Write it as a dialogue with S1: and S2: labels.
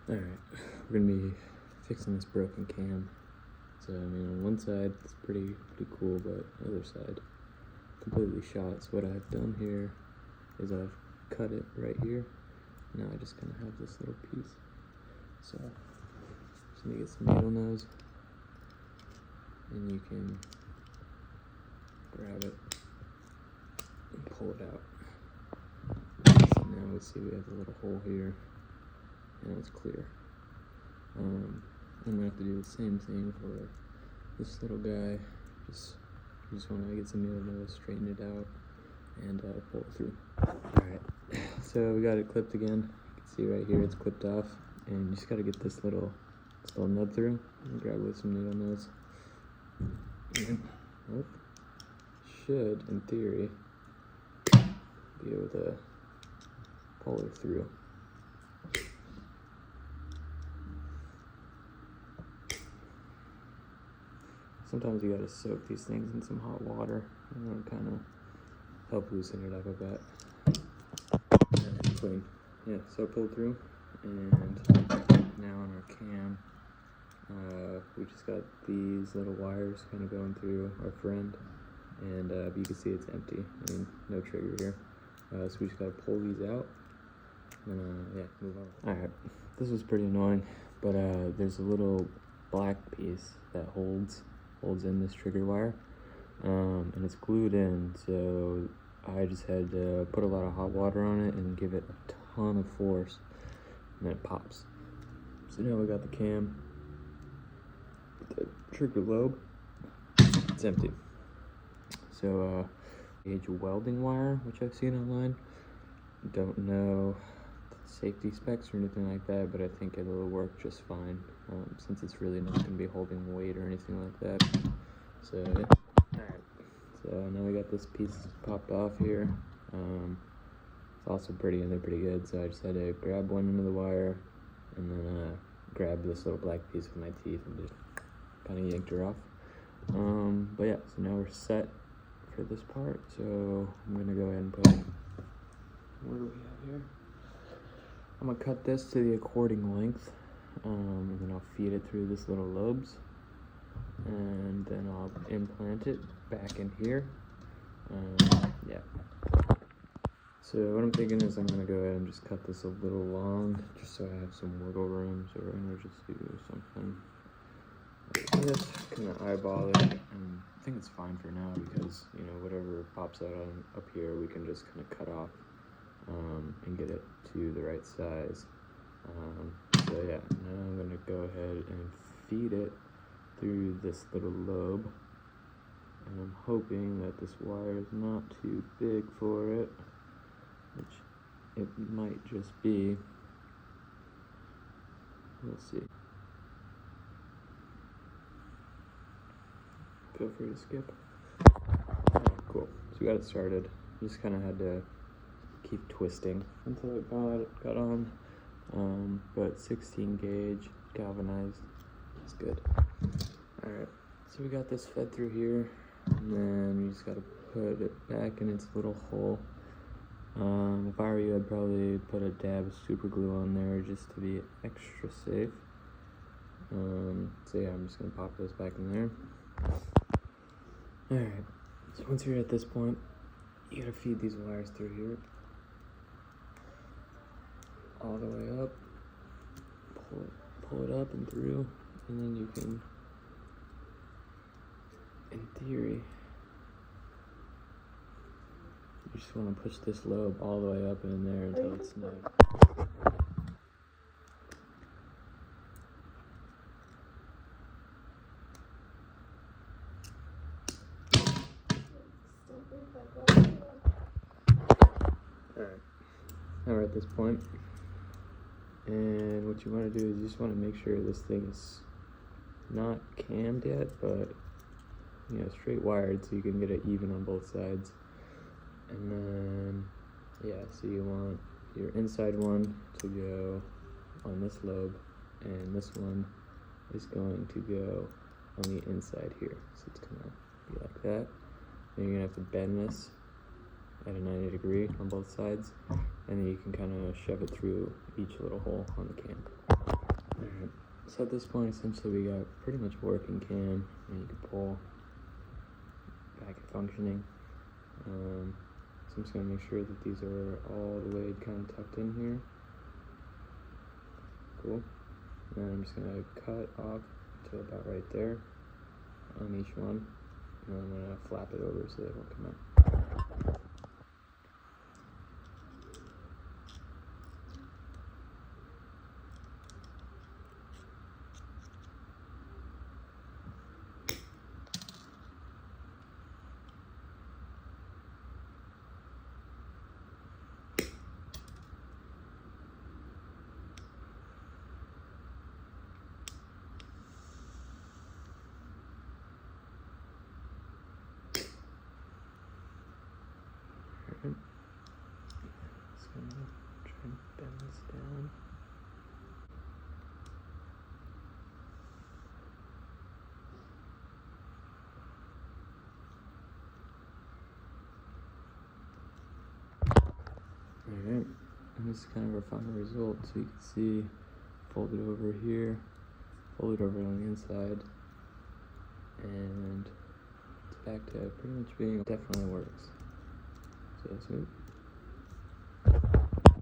S1: Alright, we're gonna be fixing this broken cam. So, I mean, on one side, it's pretty cool, but the other side, completely shot. So what I've done here is I've cut it right here. Now I just kind of have this little piece. So, just gonna get some needle nose, and you can grab it and pull it out. So now we see we have a little hole here, and it's clear. I'm gonna have to do the same thing for this little guy. You just want to get some needle nose, straighten it out, and pull it through. Alright, so we got it clipped again. You can see right here it's clipped off, and you just got to get this little nub through and grab with some needle nose. And, should, in theory, be able to pull her through. Sometimes you gotta soak these things in some hot water, and it'll kind of help loosen it up a bit. And clean. Yeah, so pulled through, and now on our cam, we just got these little wires kind of going through our friend, and you can see it's empty. I mean, no trigger here. So we just gotta pull these out, and yeah, move on. Alright, this was pretty annoying, but there's a little black piece that holds in this trigger wire, and it's glued in, so I just had to put a lot of hot water on it and give it a ton of force, and then it pops. So now we got the cam, the trigger lobe, it's empty. So gauge welding wire, which I've seen online. Don't know the safety specs or anything like that, but I think it'll work just fine, since it's really not going to be holding weight or anything like that. So yeah. Alright, so now we got this piece popped off here. It's also pretty, and they're pretty good, so I just had to grab one end of the wire and then grab this little black piece with my teeth and just kind of yanked her off. But yeah, so now we're set for this part, so I'm gonna go ahead and put, what do we have here? I'm gonna cut this to the according length, and then I'll feed it through this little lobes, and then I'll implant it back in here. Yeah. So what I'm thinking is I'm gonna go ahead and just cut this a little long, just so I have some wiggle room. So we're gonna just do something like this, kind of eyeball it, and I think it's fine for now because, you know, whatever pops out on up here, we can just kind of cut off and get it to the right size. So yeah, now I'm gonna go ahead and feed it through this little lobe, and I'm hoping that this wire is not too big for it, which it might just be. We'll see. Feel free to skip. Alright, cool. So we got it started. Just kind of had to keep twisting until it got on. But 16 gauge galvanized is good. Alright, so we got this fed through here, and then we just got to put it back in its little hole. If I were you, I'd probably put a dab of super glue on there just to be extra safe. So yeah, I'm just gonna pop those back in there. Alright, so once you're at this point, you gotta feed these wires through here, all the way up, pull it up and through, and then you can, in theory, you just want to push this lobe all the way up and in there until it's snug. Alright, now we're at this point, and what you want to do is you just want to make sure this thing is not cammed yet, but, you know, straight wired so you can get it even on both sides. And then, yeah, so you want your inside one to go on this lobe, and this one is going to go on the inside here. So it's gonna be like that. Then you're gonna have to bend this at a 90 degree on both sides, and then you can kind of shove it through each little hole on the cam. Alright, so at this point, essentially, we got pretty much a working cam, and you can pull back at functioning. So I'm just gonna make sure that these are all the way kind of tucked in here. Cool. And then I'm just gonna cut off to about right there on each one, and then I'm gonna flap it over so they won't come out. Alright. Just gonna try and bend this down. Alright, and this is kind of our final result. So you can see, fold it over here, fold it over on the inside, and it's back to pretty much being, definitely works. So smooth.